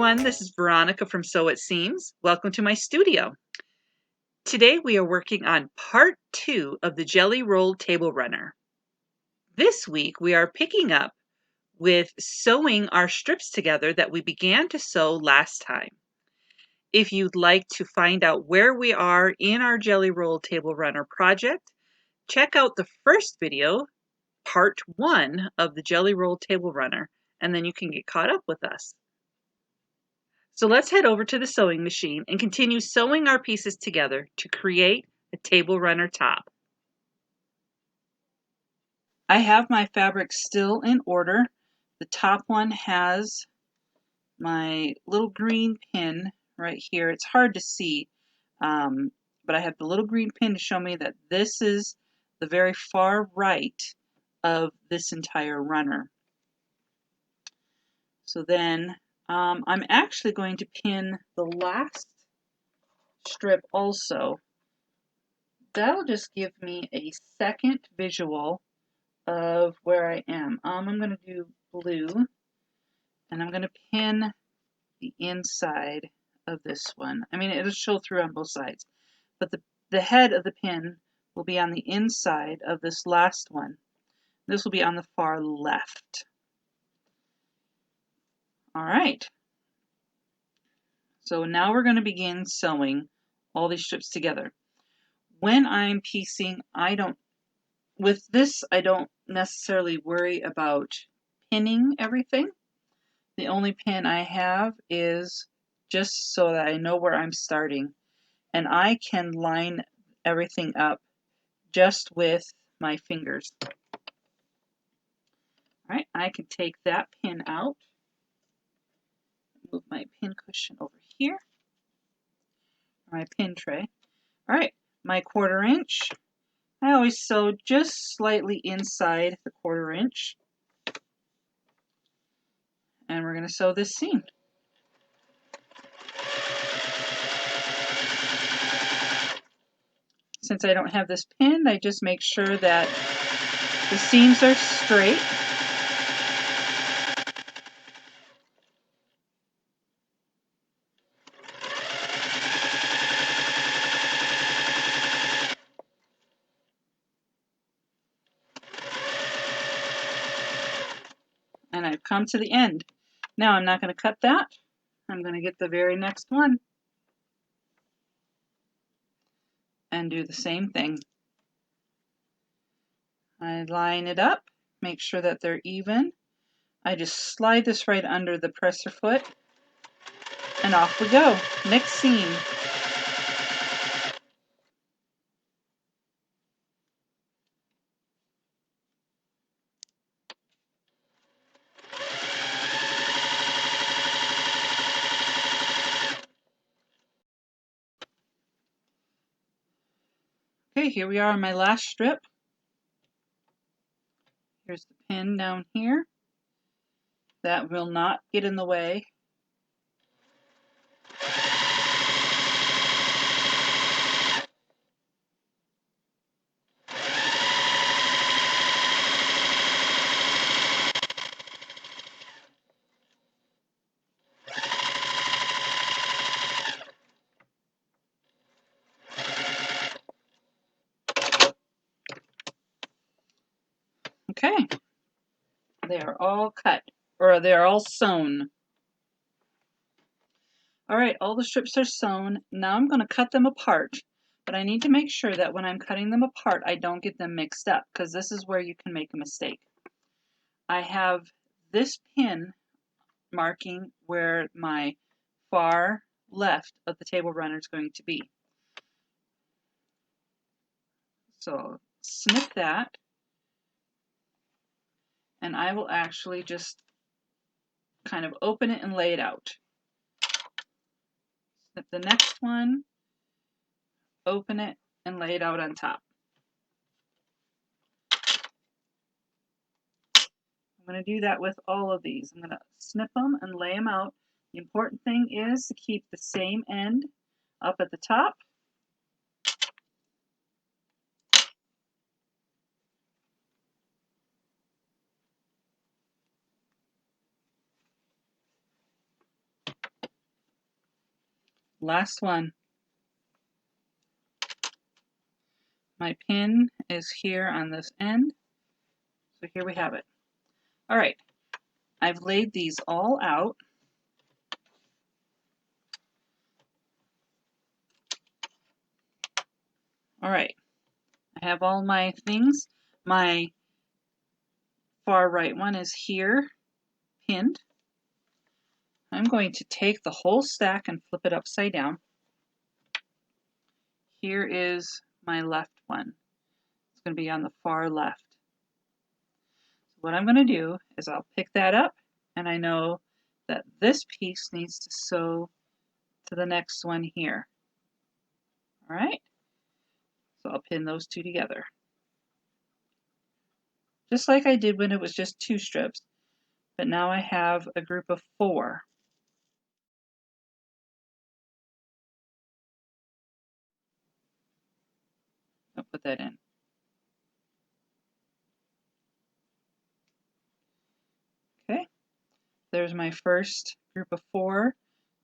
everyone, this is Veronica from Sew It Seams. Welcome to my studio. Today we are working on part 2 of the Jelly Roll Table Runner. This week we are picking up with sewing our strips together that we began to sew last time. If you'd like to find out where we are in our Jelly Roll Table Runner project, check out the first video, part 1 of the Jelly Roll Table Runner, and then you can get caught up with us. So let's head over to the sewing machine and continue sewing our pieces together to create a table runner top. I have my fabric still in order. The top one has my little green pin right here. It's hard to see, but I have the little green pin to show me that this is the very far right of this entire runner. So then I'm actually going to pin the last strip also. That'll just give me a second visual of where I am. I'm going to do blue, and I'm going to pin the inside of this one. I mean, it'll show through on both sides, but the head of the pin will be on the inside of this last one. This will be on the far left. All right. So now we're going to begin sewing all these strips together. When I'm piecing, with this, I don't necessarily worry about pinning everything. The only pin I have is just so that I know where I'm starting, and I can line everything up just with my fingers. All right, I can take that pin out, move my pin cushion over here, my pin tray. All right, my 1/4 inch. I always sew just slightly inside the 1/4 inch. And we're going to sew this seam. Since I don't have this pinned, I just make sure that the seams are straight. And I've come to the end. Now I'm not going to cut that. I'm going to get the very next one and do the same thing. I line it up, make sure that they're even. I just slide this right under the presser foot, and off we go. Next seam. Okay, here we are on my last strip. Here's the pin down here. That will not get in the way. Okay, they are all cut, or they're all sewn. All right, all the strips are sewn. Now I'm going to cut them apart, but I need to make sure that when I'm cutting them apart, I don't get them mixed up, because this is where you can make a mistake. I have this pin marking where my far left of the table runner is going to be. So snip that, and I will actually just kind of open it and lay it out. Snip the next one, open it, and lay it out on top. I'm going to do that with all of these. I'm going to snip them and lay them out. The important thing is to keep the same end up at the top. last one. My pin is here on this end. So here we have it. All right, I've laid these all out. All right, I have all my things. My far right one is here, pinned. I'm going to take the whole stack and flip it upside down. Here is my left one. It's going to be on the far left. So what I'm going to do is I'll pick that up, and I know that this piece needs to sew to the next one here. All right, so I'll pin those two together. Just like I did when it was just 2 strips, but now I have a group of 4. I'll put that in. Okay, there's my first group of 4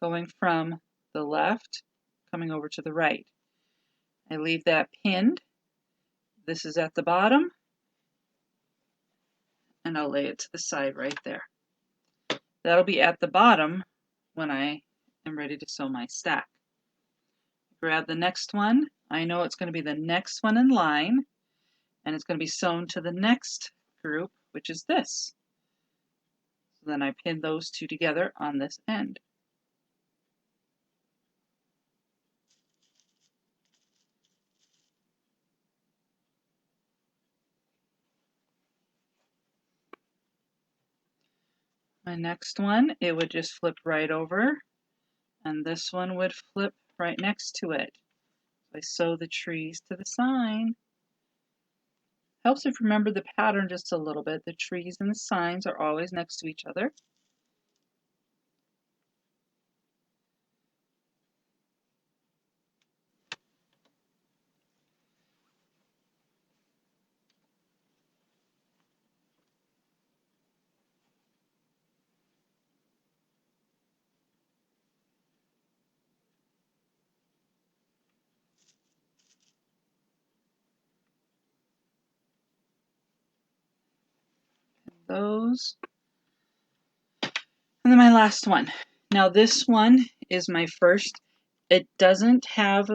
going from the left, coming over to the right. I leave that pinned. This is at the bottom, and I'll lay it to the side right there. That'll be at the bottom when I am ready to sew my stack. Grab the next one. I know it's going to be the next one in line, and it's going to be sewn to the next group, which is this. So then I pin those two together on this end. My next one, it would just flip right over, and this one would flip right next to it. I sew the trees to the sign. Helps if you remember the pattern just a little bit. The trees and the signs are always next to each other. Those. And then my last one. Now this one is my first. It doesn't have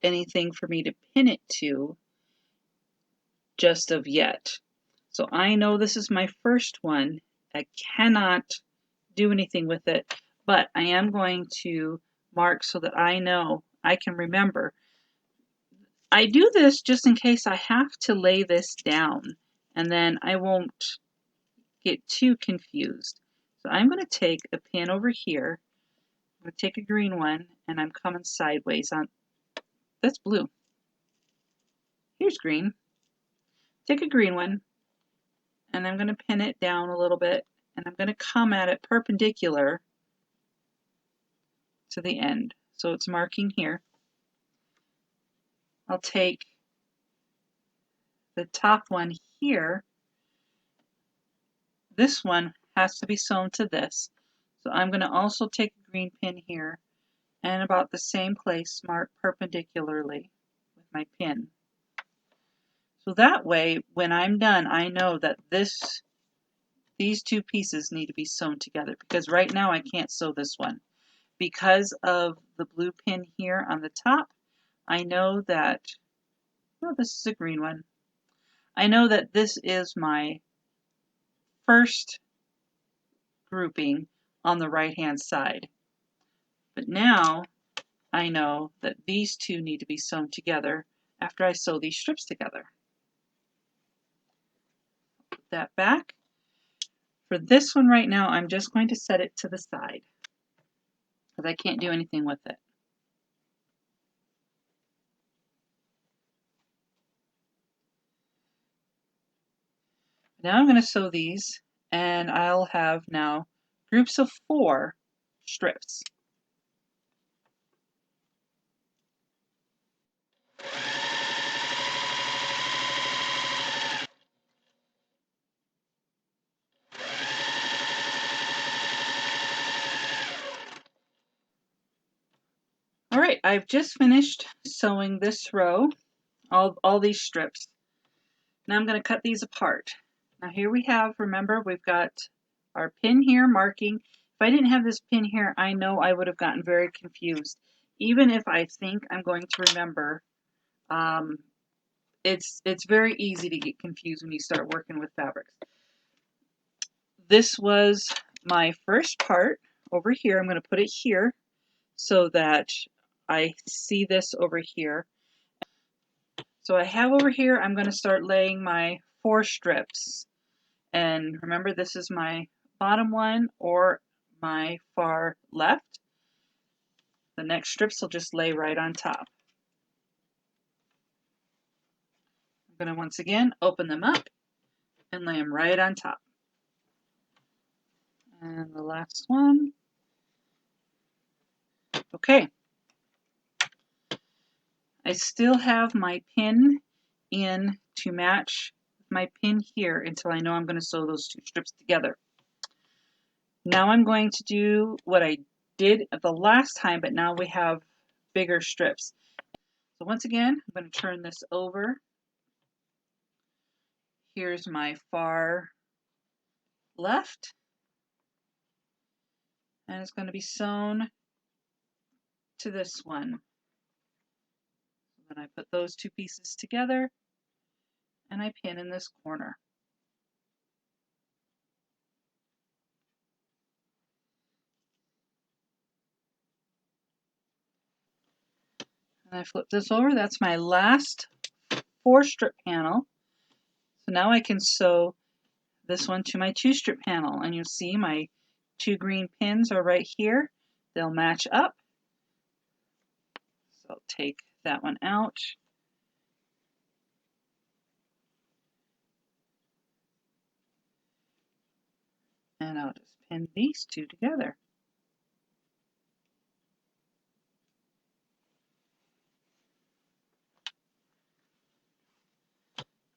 anything for me to pin it to just of yet. So I know this is my first one. I cannot do anything with it, but I am going to mark so that I know, I can remember. I do this just in case I have to lay this down, and then I won't get too confused. So I'm going to take a pin over here. I'm going to take a green one, and I'm coming sideways on, that's blue. Here's green. Take a green one, and I'm going to pin it down a little bit, and I'm going to come at it perpendicular to the end. So it's marking here. I'll take the top one here. This one has to be sewn to this. So I'm going to also take a green pin here and about the same place mark perpendicularly with my pin. So that way, when I'm done, I know that these two pieces need to be sewn together, because right now I can't sew this one. Because of the blue pin here on the top, I know that, well, this is a green one. I know that this is my first grouping on the right-hand side. But now I know that these two need to be sewn together after I sew these strips together. Put that back. For this one right now, I'm just going to set it to the side because I can't do anything with it. Now I'm going to sew these, and I'll have now groups of 4 strips. I've just finished sewing this row, all these strips. Now I'm going to cut these apart. Now here we have, remember, we've got our pin here marking. If I didn't have this pin here, I know I would have gotten very confused. Even if I think I'm going to remember, it's very easy to get confused when you start working with fabrics. This was my first part over here. I'm going to put it here so that I see this over here. So I have over here, I'm going to start laying my 4 strips. And remember, this is my bottom one or my far left. The next strips will just lay right on top. I'm going to once again open them up and lay them right on top. And the last one. Okay. I still have my pin in to match my pin here until I know I'm going to sew those 2 strips together. Now I'm going to do what I did the last time, but now we have bigger strips. So once again, I'm going to turn this over. Here's my far left, and it's going to be sewn to this one. Then I put those 2 pieces together and I pin in this corner. And I flip this over. That's my last 4 strip panel. So now I can sew this one to my 2 strip panel, and you'll see my 2 green pins are right here. They'll match up. So I'll take that one out. And I'll just pin these 2 together.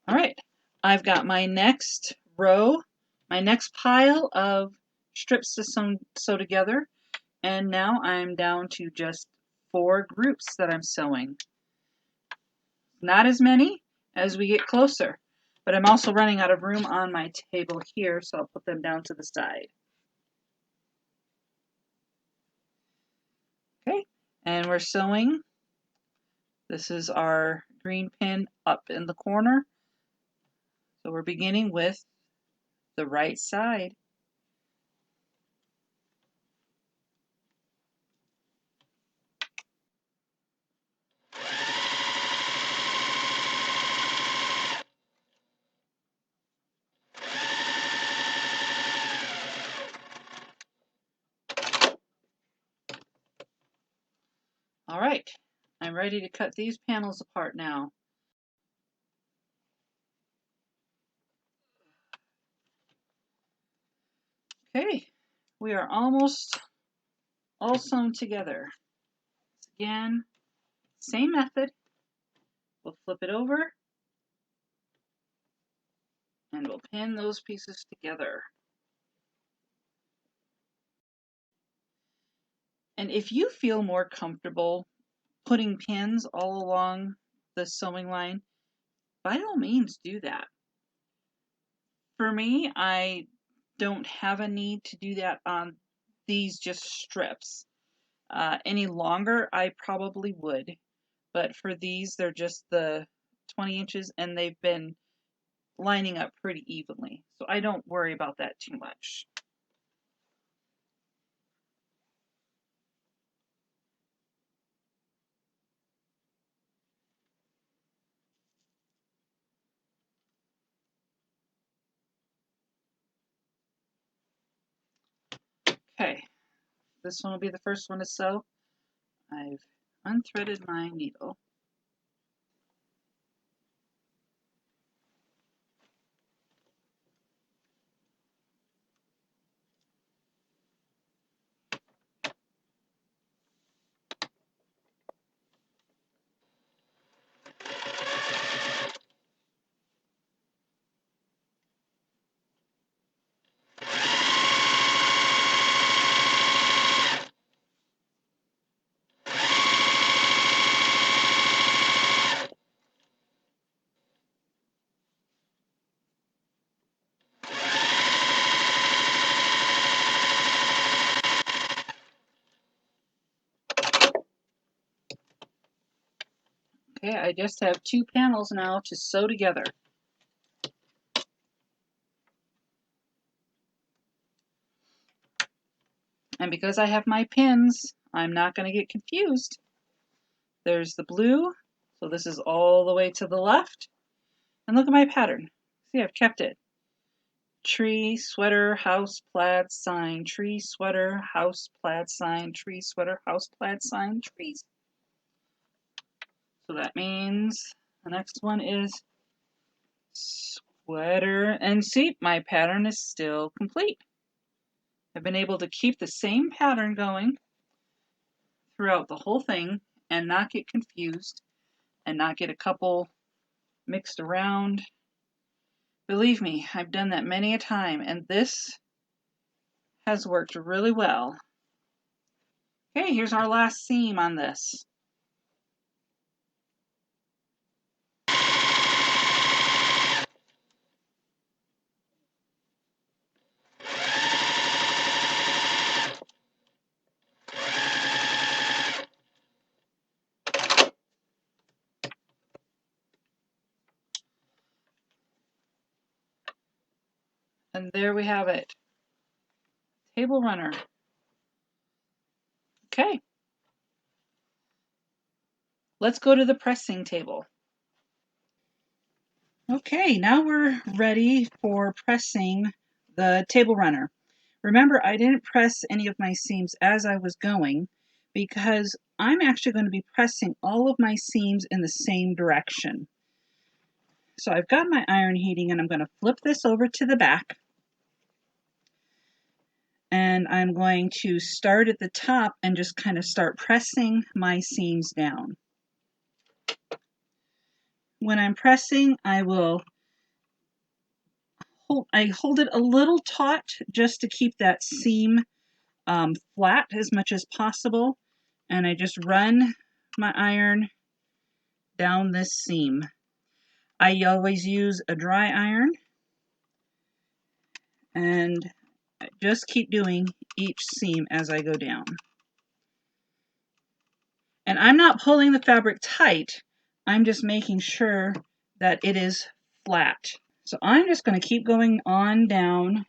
All right, I've got my next row, my next pile of strips to sew together, and now I'm down to just 4 groups that I'm sewing. Not as many as we get closer, but I'm also running out of room on my table here, so I'll put them down to the side. Okay, and we're sewing. This is our green pin up in the corner. So we're beginning with the right side. All right, I'm ready to cut these panels apart now. Okay, we are almost all sewn together. Again, same method. We'll flip it over and we'll pin those pieces together. And if you feel more comfortable putting pins all along the sewing line, by all means do that. For me, I don't have a need to do that on these just strips. Any longer, I probably would, but for these, they're just the 20 inches and they've been lining up pretty evenly, so I don't worry about that too much. Okay, this one will be the first one to sew. I've unthreaded my needle. Okay, I just have 2 panels now to sew together. And because I have my pins, I'm not going to get confused. There's the blue, so this is all the way to the left. And look at my pattern. See, I've kept it. Tree, sweater, house, plaid, sign, tree, sweater, house, plaid, sign, tree, sweater, house, plaid, sign, trees. So that means the next one is sweater. And see, my pattern is still complete. I've been able to keep the same pattern going throughout the whole thing and not get confused and not get a couple mixed around. Believe me, I've done that many a time, and this has worked really well. Okay, here's our last seam on this. And there we have it. Table runner. Okay. Let's go to the pressing table. Okay, now we're ready for pressing the table runner. Remember, I didn't press any of my seams as I was going because I'm actually going to be pressing all of my seams in the same direction. So I've got my iron heating and I'm going to flip this over to the back. And I'm going to start at the top and just kind of start pressing my seams down. When I'm pressing, I hold it a little taut just to keep that seam flat as much as possible. And I just run my iron down this seam. I always use a dry iron and just keep doing each seam as I go down. And I'm not pulling the fabric tight, I'm just making sure that it is flat. So I'm just going to keep going on down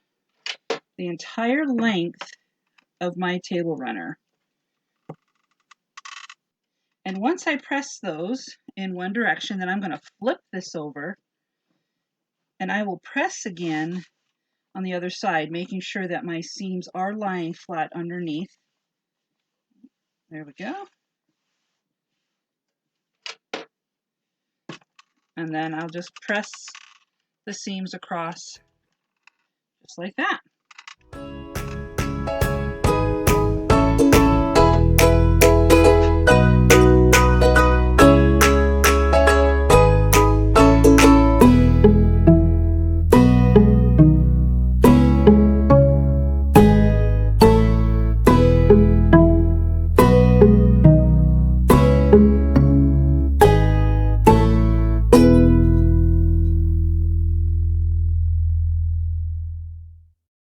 the entire length of my table runner. And once I press those in one direction, then I'm going to flip this over and I will press again on the other side, making sure that my seams are lying flat underneath. There we go. And then I'll just press the seams across just like that.